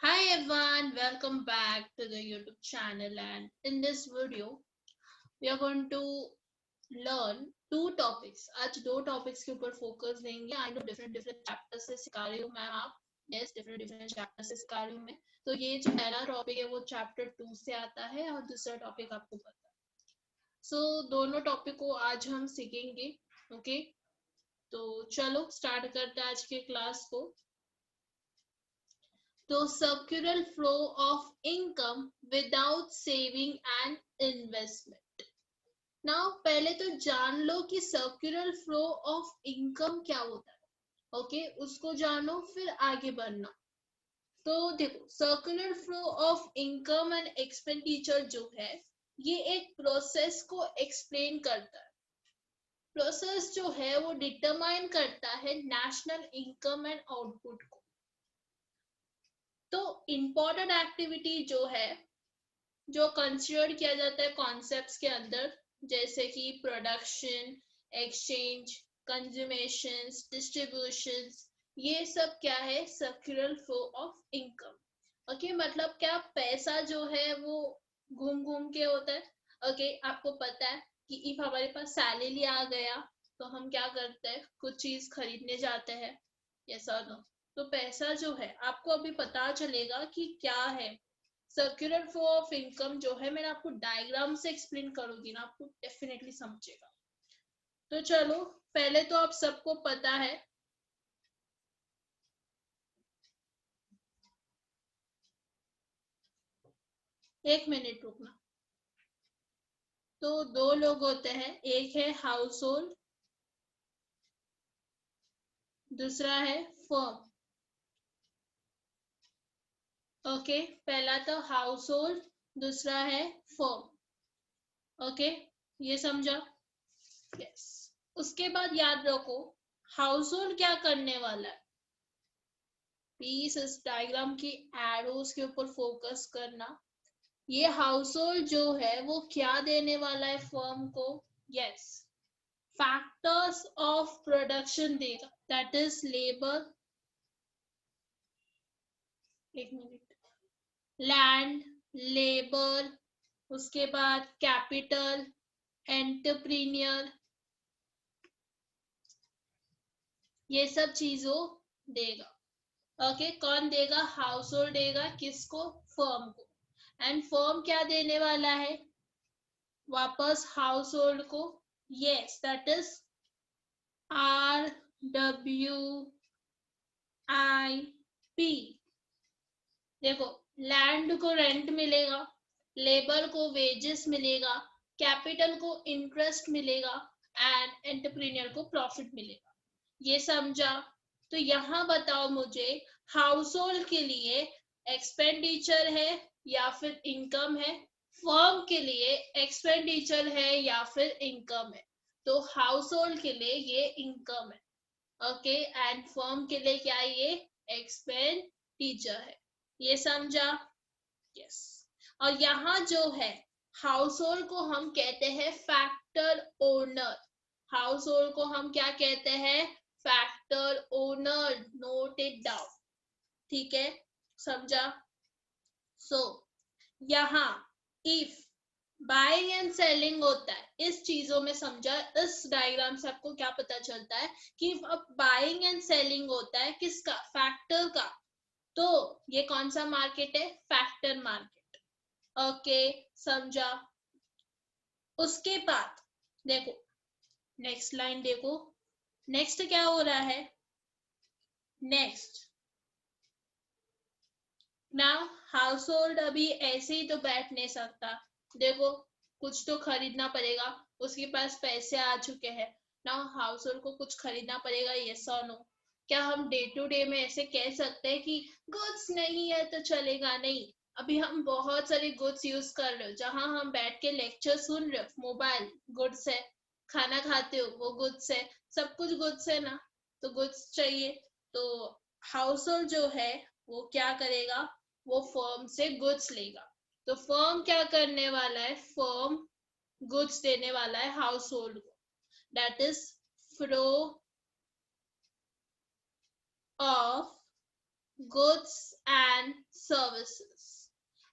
Hi everyone, welcome back to the YouTube channel, and in this video we are going to learn two topics. आज दो topics के ऊपर focus देंगे. I know different chapters से सिखा रही हूँ मैम आप. Yes, different chapters से सिखा रही हूँ मैं. तो ये जो पहला topic है वो chapter 2 से आता है और दूसरा topic आपको पता है. So दोनों topic को आज हम सीखेंगे. Okay? तो चलो start करते हैं आज के क्लास को. तो circular flow of income without saving and investment. Now पहले तो जान लो कि circular flow of income क्या होता है. ओके उसको जानो फिर आगे बढ़ना. तो देखो circular flow of income and expenditure जो है ये एक प्रोसेस को एक्सप्लेन करता है. प्रोसेस जो है वो डिटरमाइन करता है नेशनल इनकम एंड आउटपुट को. तो इम्पोर्टेंट एक्टिविटी जो है जो कंसिडर किया जाता है कॉन्सेप्ट्स के अंदर, जैसे कि प्रोडक्शन, एक्सचेंज, कंज्यूमेशन, डिस्ट्रीब्यूशन, ये सब क्या है circular flow of income. Okay मतलब क्या पैसा जो है वो घूम घूम के होता है. ओके आपको पता है कि इफ हमारे पास सैलरी आ गया तो हम क्या करते हैं, कुछ चीज खरीदने जाते हैं. यस और नो. तो पैसा जो है आपको अभी पता चलेगा कि क्या है. सर्कुलर फ्लो ऑफ इनकम जो है मैंने आपको डायग्राम से एक्सप्लेन करूंगी ना, आपको डेफिनेटली समझेगा. तो चलो पहले तो आप सबको पता है. एक मिनट रुकना. तो दो लोग होते हैं, एक है हाउस होल्ड, दूसरा है फर्म. ओके पहला तो हाउस होल्ड, दूसरा है फर्म. ओके ये समझा. यस. उसके बाद याद रखो हाउस होल्ड क्या करने वाला है. प्लीज इस डायग्राम की एरोस के ऊपर फोकस करना. ये हाउस होल्ड जो है वो क्या देने वाला है फर्म को. यस फैक्टर्स ऑफ प्रोडक्शन देगा, दैट इज लेबर, एक मिनट, लैंड, लेबर, उसके बाद कैपिटल, एंटरप्रीनियर, ये सब चीजों देगा. ओके कौन देगा, हाउस होल्ड देगा. किसको, फर्म को. एंड फर्म क्या देने वाला है वापस हाउस होल्ड को. Yes that is RWIP. देखो लैंड को रेंट मिलेगा, लेबर को वेजेस मिलेगा, कैपिटल को इंटरेस्ट मिलेगा एंड एंटरप्रेन्योर को प्रॉफिट मिलेगा. ये समझा. तो यहाँ बताओ मुझे हाउस होल्ड के लिए एक्सपेंडिचर है या फिर इनकम है, फर्म के लिए एक्सपेंडिचर है या फिर इनकम है. तो हाउस होल्ड के लिए ये इनकम है. ओके एंड फर्म के लिए क्या है, ये एक्सपेंडिचर है. ये समझा. यस. और यहाँ जो है हाउस होल्ड को हम कहते हैं फैक्टर ओनर. हाउस होल्ड को हम क्या कहते हैं, factor owner. Note it down. ठीक है समझा. सो यहाँ इफ बाइंग एंड सेलिंग होता है, इस चीजों में समझा. इस डायग्राम से आपको क्या पता चलता है कि अब बाइंग एंड सेलिंग होता है किसका, फैक्टर का. तो ये कौन सा मार्केट है, फैक्टर मार्केट. ओके समझा. उसके बाद देखो नेक्स्ट लाइन देखो. नेक्स्ट क्या हो रहा है, नेक्स्ट नाउ हाउस होल्ड अभी ऐसे ही तो बैठ नहीं सकता. देखो कुछ तो खरीदना पड़ेगा, उसके पास पैसे आ चुके हैं. नाउ हाउस होल्ड को कुछ खरीदना पड़ेगा. यस और नो. क्या हम डे टू डे में ऐसे कह सकते हैं कि गुड्स नहीं है तो चलेगा, नहीं. अभी हम बहुत सारे गुड्स यूज कर रहे हो, जहां हम बैठ के लेक्चर सुन रहे हो, मोबाइल गुड्स है, खाना खाते हो वो गुड्स है, सब कुछ गुड्स है ना. तो गुड्स चाहिए. तो हाउस होल्ड जो है वो क्या करेगा, वो फर्म से गुड्स लेगा. तो फर्म क्या करने वाला है, फर्म गुड्स देने वाला है हाउस होल्ड को. That is flow of goods and services.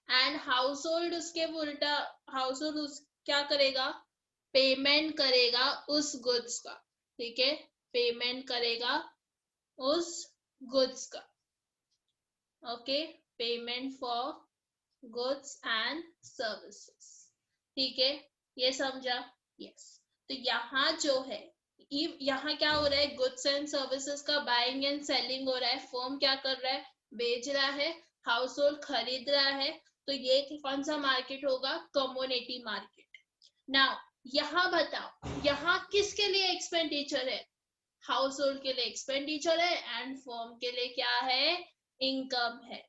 And house hold उसके उल्टा, हाउस होल्ड क्या करेगा, पेमेंट करेगा उस गुड्स का, ठीक है, पेमेंट करेगा उस गुड्स का, okay, payment for goods and services, ठीक है, ये समझा, यस। तो यहाँ जो है, यहाँ क्या हो रहा है, गुड्स एंड सर्विसेज का बाइंग एंड सेलिंग हो रहा है, फर्म क्या कर रहा है, बेच रहा है, हाउस होल्ड खरीद रहा है, तो ये कौन सा मार्केट होगा, कमोडिटी मार्केट। नाउ यहाँ बताओ, यहाँ किसके लिए एक्सपेंडिचर है, हाउस होल्ड के लिए एक्सपेंडिचर है, एंड फर्म के लिए क्या है, इनकम है,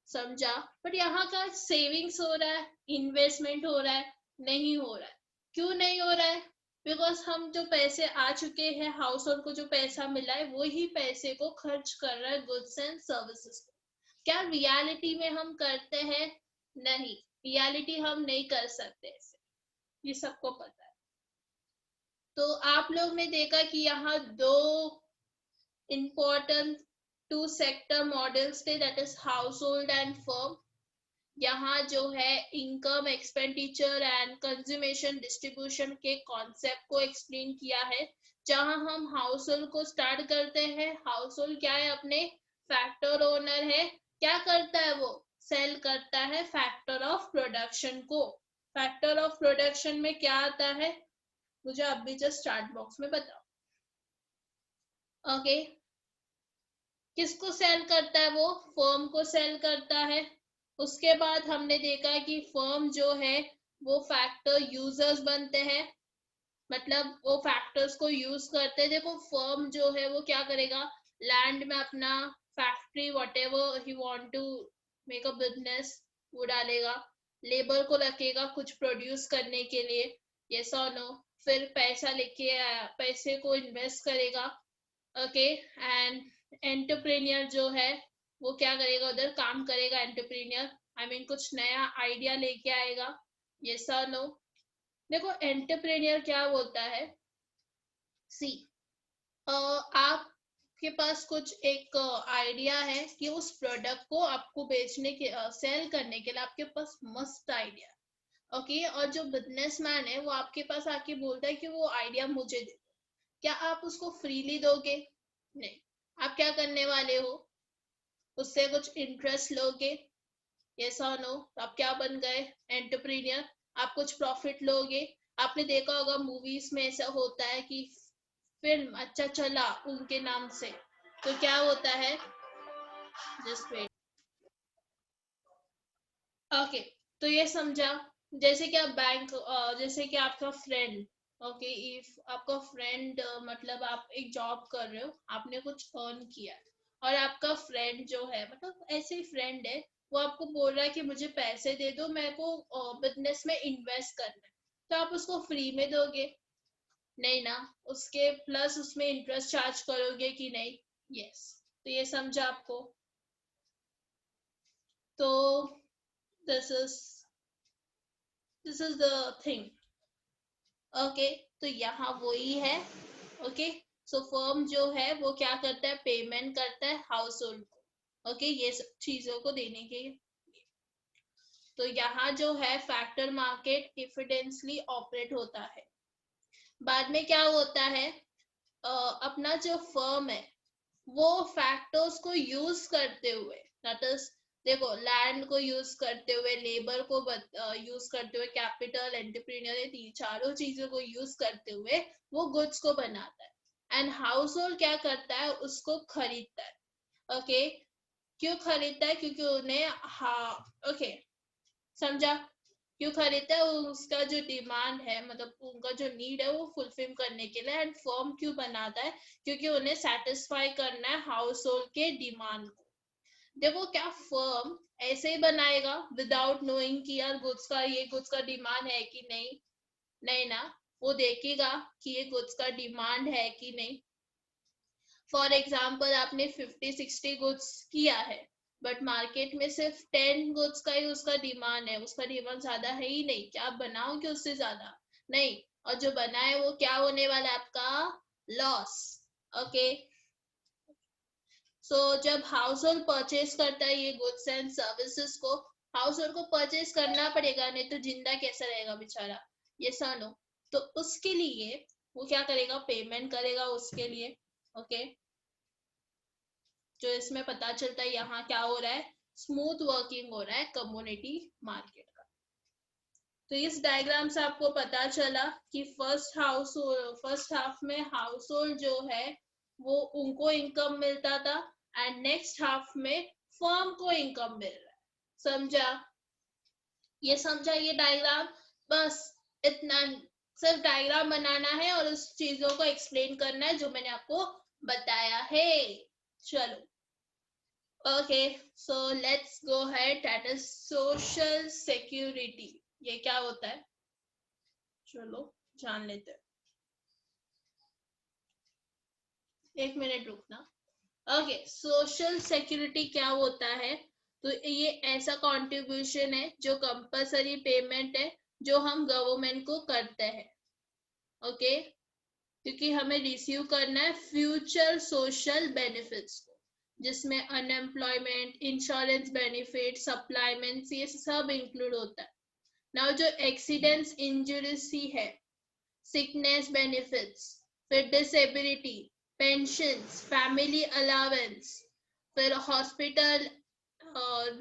समझा। बट यहाँ का सेविंग्स हो रहा है, इन्वेस्टमेंट हो रहा है, नहीं हो रहा है, क्यों नहीं हो रहा है, बिकॉज हम जो पैसे आ चुके हैं, हाउस होल्ड को जो पैसा मिला है, वो ही पैसे को खर्च कर रहा है गुड्स एंड सर्विसेज को। क्या रियलिटी में हम करते हैं, नहीं, रियलिटी हम नहीं कर सकते ऐसे, ये सबको पता है। तो आप लोग ने देखा कि यहाँ दो important टू सेक्टर मॉडल्स थे, that is house hold and firm. यहाँ जो है income, expenditure and consummation distribution के कॉन्सेप्ट को एक्सप्लेन किया है। जहां हम हाउस होल्ड को स्टार्ट करते हैं, हाउस होल्ड क्या है, अपने फैक्टर ओनर है, क्या करता है वो, सेल करता है फैक्टर ऑफ प्रोडक्शन को। फैक्टर ऑफ प्रोडक्शन में क्या आता है, मुझे अभी जस्ट स्टार्ट बॉक्स में बताओ, ओके। किसको सेल करता है वो, फर्म को सेल करता है। उसके बाद हमने देखा कि फर्म जो है वो फैक्टर यूजर्स बनते हैं, मतलब वो फैक्टर्स को यूज करते हैं। देखो फर्म जो है वो क्या करेगा, लैंड में अपना factory whatever he want to make a business वो डालेगा, लेबर को रखेगा कुछ प्रोड्यूस करने के लिए, यस और नो, फिर पैसा लेके पैसे को इन्वेस्ट करेगा, ओके। एंड एंटरप्रेन्योर जो है वो क्या करेगा, उधर काम करेगा, एंटरप्रेन्योर आई मीन कुछ नया आइडिया लेके आएगा, यस और नो। देखो एंटरप्रेन्योर क्या बोलता है, सी आपके पास कुछ एक आइडिया है कि उस प्रोडक्ट को आपको बेचने के सेल करने के लिए आपके पास मस्त आइडिया, ओके, और जो बिजनेसमैन है वो आपके पास आके बोलता है कि वो आइडिया मुझे दे, क्या आप उसको फ्रीली दोगे, नहीं, आप क्या करने वाले हो, उससे कुछ इंटरेस्ट लोगे, यस और नो, आप क्या बन गए, एंटरप्रेन्योर, आप कुछ प्रॉफिट लोगे। आपने देखा होगा मूवीज में ऐसा होता है कि फिल्म अच्छा चला उनके नाम से, तो क्या होता है, जस्ट वेट, ओके। तो ये समझा, जैसे कि आप बैंक, जैसे कि आपका फ्रेंड, ओके, इफ आपका फ्रेंड मतलब आप एक जॉब कर रहे हो, आपने कुछ अर्न किया, और आपका फ्रेंड जो है, मतलब ऐसे ही फ्रेंड है, वो आपको बोल रहा है कि मुझे पैसे दे दो, मेरे को बिजनेस में इन्वेस्ट करना है, तो आप उसको फ्री में दोगे, नहीं ना, उसके प्लस उसमें इंटरेस्ट चार्ज करोगे कि नहीं, यस। तो ये समझा आपको, तो this is this is the thing, okay. तो यहाँ वही है, ओके। सो फर्म जो है वो क्या करता है, पेमेंट करता है हाउस होल्ड को, ओके, ये सब चीजों को देने के। तो यहाँ जो है फैक्टर मार्केट इफिडेंसली ऑपरेट होता है। बाद में क्या होता है, अपना जो फर्म है वो फैक्टर्स को यूज करते हुए, दैट इज, देखो लैंड को यूज करते हुए, लेबर को यूज करते हुए, कैपिटल, एंटरप्रेन्योर, ये तीन चारों चीजों को यूज करते हुए वो गुड्स को बनाता है। एंड हाउस होल्ड क्या करता है, उसको खरीदता है, ओके। क्यों खरीदता है, क्योंकि उन्हें, हाँ, ओके, समझा, क्यों खरीदता है, उसका जो डिमांड है, मतलब उनका जो नीड है वो फुलफिल करने के लिए। एंड फर्म क्यों बनाता है, क्योंकि उन्हें सेटिस्फाई करना है हाउस होल्ड के डिमांड को। देखो क्या फर्म ऐसे ही बनाएगा विदाउट नोइंग कि यार गुड्स का, ये गुड्स का डिमांड है कि नहीं, नहीं ना, वो देखेगा कि ये गुड्स का डिमांड है कि नहीं। फॉर एग्जाम्पल आपने 50-60 गुड्स किया है, बट मार्केट में सिर्फ 10 गुड्स का ही उसका डिमांड है, उसका डिमांड ज्यादा है ही नहीं, क्या आप बनाओगे उससे ज्यादा, नहीं, और जो बना है वो क्या होने वाला है, आपका लॉस, ओके। जब हाउस होल्ड परचेज करता है ये गुड्स एंड सर्विसेज को, हाउस होल्ड को परचेज करना पड़ेगा, नहीं तो जिंदा कैसा रहेगा बेचारा, ये सनो। तो उसके लिए वो क्या करेगा, पेमेंट करेगा उसके लिए। ओके, जो इसमें पता चलता है यहाँ क्या हो रहा है, स्मूथ वर्किंग हो रहा है कम्युनिटी मार्केट का। तो इस डायग्राम से आपको पता चला कि फर्स्ट हाफ में हाउस होल्ड जो है वो उनको इनकम मिलता था, एंड नेक्स्ट हाफ में फर्म को इनकम मिल रहा है। समझा? ये समझा ये डायग्राम? बस इतना ही, सिर्फ डायग्राम बनाना है और उस चीजों को एक्सप्लेन करना है जो मैंने आपको बताया है। चलो, okay, so let's go head, that is social security. ये क्या होता है, चलो जान लेते हैं। एक मिनट रुकना। ओके, सोशल सिक्योरिटी क्या होता है, तो ये ऐसा कंट्रीब्यूशन है जो कंपलसरी पेमेंट है जो हम गवर्नमेंट को करते हैं। ओके, क्योंकि हमें रिसीव करना है फ्यूचर सोशल बेनिफिट्स को, जिसमें अनएम्प्लॉयमेंट, इंश्योरेंस बेनिफिट, सप्लाईमेंट्स, ये सब इंक्लूड होता है। नाउ जो एक्सीडेंट्स इंजरीज है, सिकनेस बेनिफिट्स, फिर डिसेबिलिटी, पेंशन्स, फैमिली अलावेंस, फिर hospital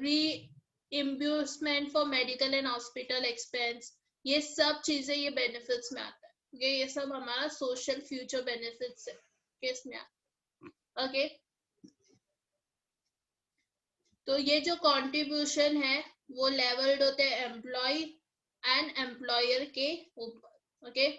reimbursement for medical and hospital expense, ये सब चीजें ये बेनिफिट्स में आता है। ये सब हमारा सोशल फ्यूचर बेनिफिट्स है, केस में आता है। ओके, तो ये जो कंट्रीब्यूशन है वो लेवल्ड होते हैं एम्प्लॉय एंड एम्प्लॉयर के ऊपर। ओके,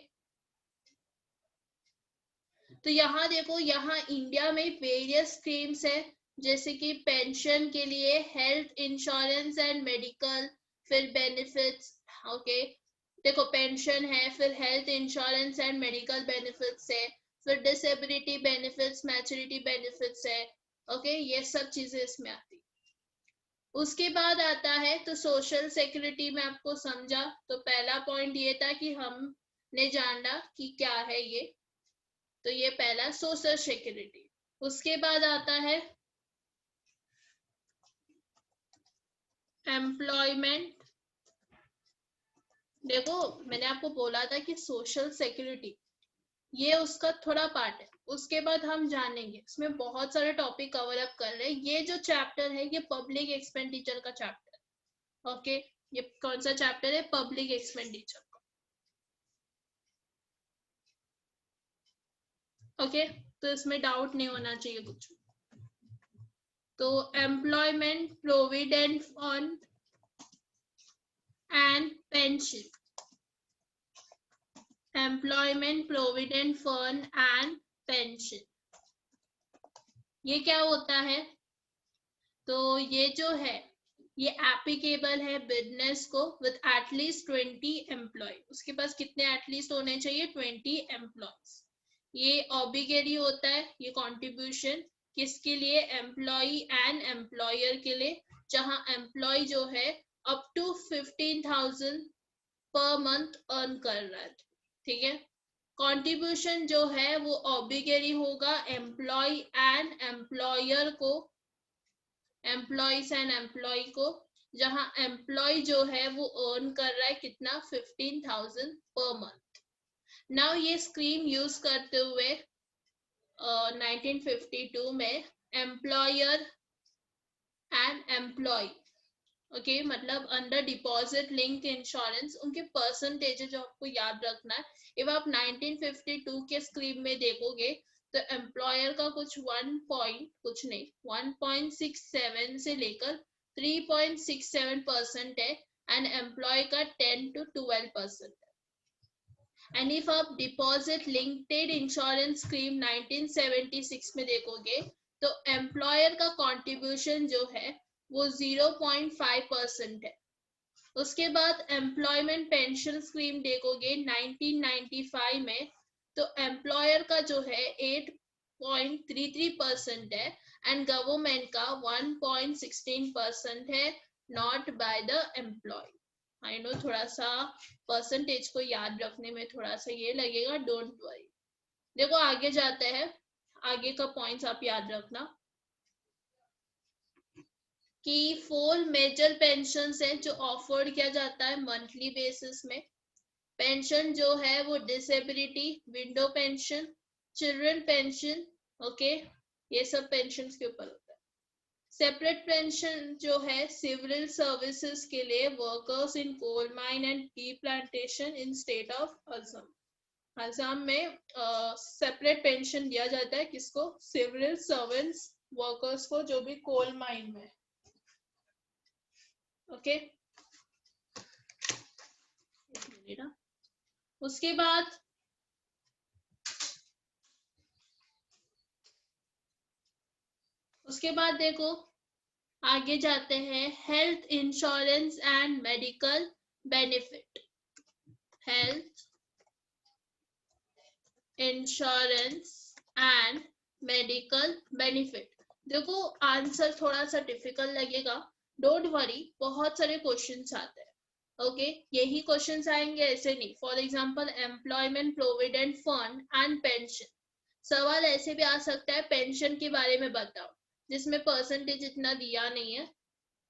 तो यहाँ देखो, यहाँ इंडिया में वेरियस स्कीम्स है, जैसे कि पेंशन के लिए हेल्थ इंश्योरेंस एंड मेडिकल, फिर बेनिफिट्स। ओके, देखो पेंशन है, फिर health insurance and medical benefits है, फिर डिसेबिलिटी बेनिफिट्स, मैच्योरिटी बेनिफिट्स है। ओके, ये सब चीजें इसमें आती। उसके बाद आता है तो सोशल सिक्योरिटी में आपको समझा, तो पहला पॉइंट ये था कि हमने जाना कि क्या है ये, तो ये पहला सोशल सिक्योरिटी। उसके बाद आता है एम्प्लॉयमेंट। देखो मैंने आपको बोला था कि सोशल सिक्योरिटी ये उसका थोड़ा पार्ट है, उसके बाद हम जानेंगे, इसमें बहुत सारे टॉपिक कवर अप कर रहे हैं। ये जो चैप्टर है ये पब्लिक एक्सपेंडिचर का चैप्टर है। ओके, ये कौन सा चैप्टर है, पब्लिक एक्सपेंडिचर का। ओके, तो इसमें डाउट नहीं होना चाहिए कुछ। तो employment provident fund and pension, employment provident fund and pension, ये क्या होता है, तो ये जो है ये एप्लीकेबल है बिजनेस को विद एटलीस्ट 20 एम्प्लॉय। उसके पास कितने एटलीस्ट होने चाहिए, 20 एम्प्लॉयज। ये ऑब्लिगेटरी होता है ये कंट्रीब्यूशन, किसके लिए, एम्प्लॉय एंड एम्प्लॉयर के लिए, जहां एम्प्लॉय जो है up to 15,000 per month earn कर रहा है। ठीक है, कंट्रीब्यूशन जो है वो ऑब्लिगेटरी होगा एम्प्लॉय एंड एम्प्लॉयर को, एम्प्लॉयज एंड एम्प्लॉय को, जहां एम्प्लॉय जो है वो अर्न कर रहा है कितना, 15,000 पर मंथ। नाउ ये स्कीम यूज करते हुए 1952 में एम्प्लॉयर एंड एम्प्लॉय, ओके, मतलब अंडर डिपॉजिट लिंक इंश्योरेंस, उनके परसेंटेज जो आपको याद रखना है। जब आप 1952 के स्कीम में देखोगे तो एम्प्लॉयर का कुछ 1.67 से लेकर 3.67% है, एंड एम्प्लॉय का 10 to 12% है। एंड इफ आप डिपॉजिट लिंक्ड इंश्योरेंस स्कीम 1976 में देखोगे तो एम्प्लॉयर का कंट्रीब्यूशन जो है वो 0.5% है। उसके बाद एम्प्लॉयमेंट पेंशन स्कीम देखोगे 1995 में, तो एम्प्लॉयर का जो है 8.33% है, एंड गवर्नमेंट का 1.16% है, not by the employ. I know थोड़ा सा परसेंटेज को याद रखने में थोड़ा सा ये लगेगा, डोंट वरी। देखो आगे जाते हैं, आगे का पॉइंट्स आप याद रखना। कि 4 मेजर पेंशन हैं जो ऑफर्ड किया जाता है मंथली बेसिस में। पेंशन जो है वो disability, window pension, children pension, okay, ये सब पेंशन के ऊपर होता है। सेपरेट पेंशन जो है सिविल सर्विसेज के लिए, workers in coal mine and tea plantation in state of Assam. Assam में सेपरेट पेंशन दिया जाता है किसको? सिविल सर्वेंट्स, वर्कर्स को जो भी कोल माइन में। ओके, उसके बाद देखो आगे जाते हैं, health insurance and medical benefit. Health insurance and medical benefit. देखो आंसर थोड़ा सा डिफिकल्ट लगेगा, डोंट वरी, बहुत सारे क्वेश्चंस आते हैं। ओके, यही क्वेश्चंस आएंगे ऐसे नहीं। For example employment provident fund and pension, सवाल ऐसे भी आ सकता है पेंशन के बारे में बताओ, जिसमें परसेंटेज इतना दिया नहीं है।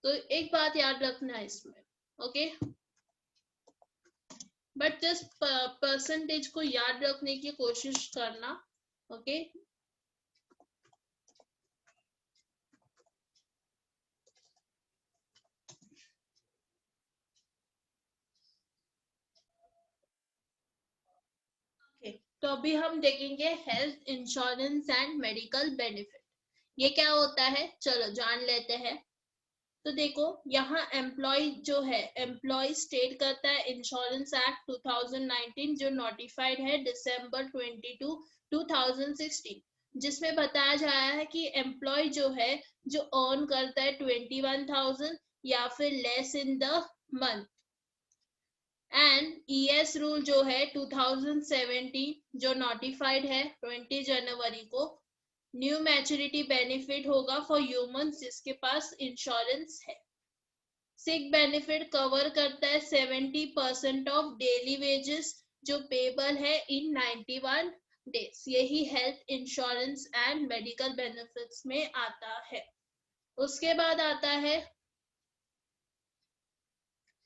तो एक बात याद रखना है इसमें, ओके, बट जस्ट परसेंटेज को याद रखने की कोशिश करना। ओके, तो अभी हम देखेंगे health insurance and medical benefit. ये क्या होता है, चलो जान लेते हैं। तो देखो यहाँ एम्प्लॉय जो है, एम्प्लॉय स्टेट करता है इंश्योरेंस एक्ट 2019 जो नोटिफाइड है दिसंबर 22 2016, जिसमें बताया जाया है कि एम्प्लॉय जो है जो अर्न करता है 21,000 या फिर less in the month, and ES rule जो है 2017 जो नोटिफाइड है 20 जनवरी को, न्यू मैच्योरिटी बेनिफिट होगा फॉर ह्यूमंस जिसके पास इंश्योरेंस है। सिक बेनिफिट कवर करता है 70% ऑफ डेली वेजेस जो पेबल है इन 91 डेज। यही health insurance and medical benefits में आता है। उसके बाद आता है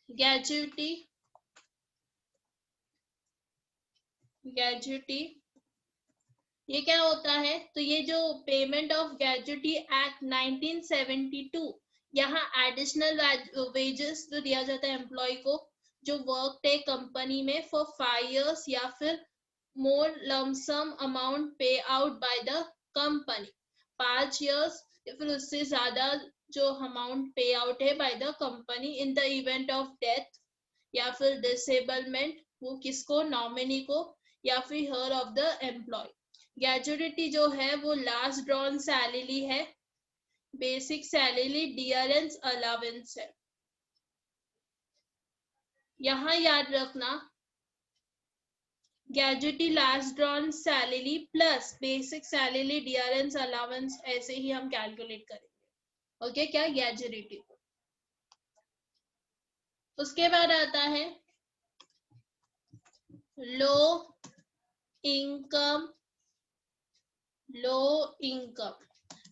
ग्रेजुटी। ग्रेजुटी ये क्या होता है, तो ये जो पेमेंट ऑफ ग्रेजुटी एक्ट 1972, यहाँ एडिशनल वेजेस जो दिया जाता है एम्प्लॉय को जो वर्क टे कंपनी में फॉर 5 years या फिर मोर लमसम अमाउंट पे out by the company, 5 years या फिर उससे ज्यादा जो अमाउंट पे आउट है by the company in the event of death या फिर डिसेबलमेंट, वो किसको? नॉमिनी को या फिर हर ऑफ द एम्प्लॉय। ग्रेजुटी जो है वो लास्ट ड्रॉन सैलरी है, बेसिक सैलरी, डियरेंस अलावेंस है। यहाँ याद रखना gratuity last drawn salary plus basic salary, dearness allowance, ऐसे ही हम कैलकुलेट करेंगे। ओके, क्या ग्रेजुटी। उसके बाद आता है low income. Low income,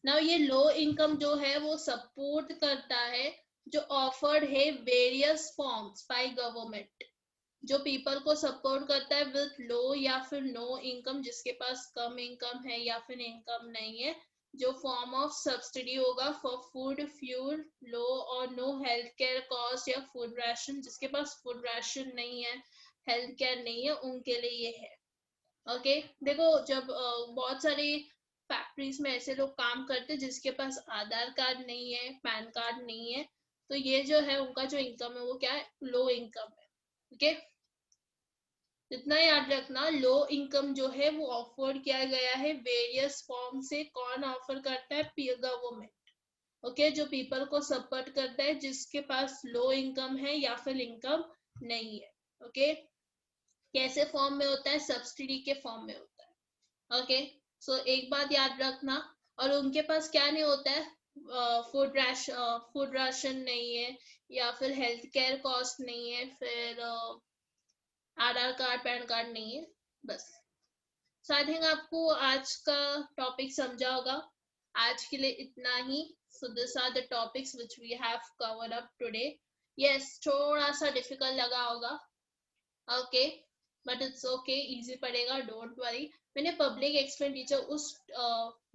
now ये लो इनकम जो है वो सपोर्ट करता है जो ऑफर्ड है वेरियस फॉर्म्स बाय गवर्नमेंट, जो पीपल को सपोर्ट करता है विद लो या फिर नो इनकम, जिसके पास कम इनकम है या फिर इनकम नहीं है, जो फॉर्म ऑफ सब्सिडी होगा फॉर फूड, फ्यूल, लो और नो हेल्थ केयर कॉस्ट या फूड राशन, जिसके पास फूड राशन नहीं है, हेल्थ केयर नहीं है, उनके लिए ये है। ओके, देखो जब बहुत सारी फैक्ट्रीज में ऐसे लोग काम करते हैं जिसके पास आधार कार्ड नहीं है, पैन कार्ड नहीं है, तो ये जो है उनका जो इनकम है वो क्या है? लो इनकम है। ओके, इतना याद रखना, लो इनकम जो है वो ऑफर किया गया है वेरियस फॉर्म से। कौन ऑफर करता है? गवर्नमेंट। ओके, जो पीपल को सपोर्ट करता है जिसके पास लो इनकम है या फिर इनकम नहीं है। ओके, कैसे फॉर्म में होता है? सब्सिडी के फॉर्म में होता है। ओके, सो एक बात याद रखना, और उनके पास क्या नहीं होता है? फूड राशन नहीं है या फिर हेल्थ केयर कॉस्ट नहीं है, फिर आधार कार्ड, पैन कार्ड नहीं है, बस। सो आई थिंक आपको आज का टॉपिक समझा होगा। आज के लिए इतना ही। So these are the topics which we have covered up today. Yes, थोड़ा सा difficult लगा होगा, okay, but it's okay, easy पड़ेगा, don't worry. मैंने पब्लिक एक्सपेंडिचर उस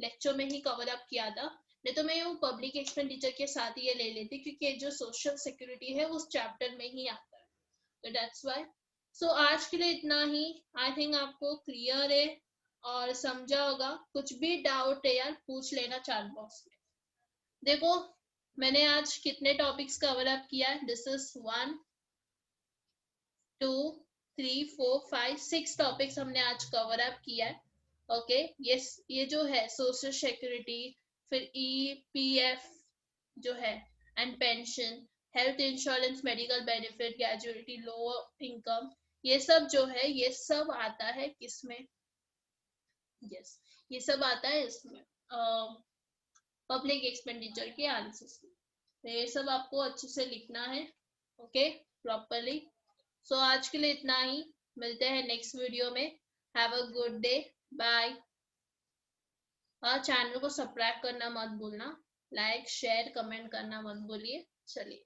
लेक्चर में ही कवर अप किया था, नहीं तो मैं वो पब्लिक एक्सपेंडिचर के साथ ही ये ले लेती, क्योंकि जो सोशल सिक्योरिटी है उस चैप्टर में ही आता है, तो दैट्स वाई. सो आज के लिए इतना ही. आई थिंक आपको क्लियर है और समझा होगा. कुछ भी डाउट है यार पूछ लेना चैट बॉक्स में. देखो मैंने आज कितने टॉपिक्स कवर अप किया है. दिस इज 1 2 3 4 5 6 टॉपिक्स हमने आज कवर अप किया है. ओके ये जो है सोशल सिक्योरिटी, फिर EPF जो है, and pension, health insurance, medical benefit, gratuity, lower income, ये सब जो है ये सब आता है किसमें. यस ये सब आता है इसमें पब्लिक एक्सपेंडिचर के आंसर्स में. तो ये सब आपको अच्छे से लिखना है, ओके, प्रॉपरली. सो आज के लिए इतना ही. मिलते हैं नेक्स्ट वीडियो में. Have a good day. Bye. और चैनल को सब्सक्राइब करना मत भूलना. लाइक शेयर कमेंट करना मत भूलिए. चलिए.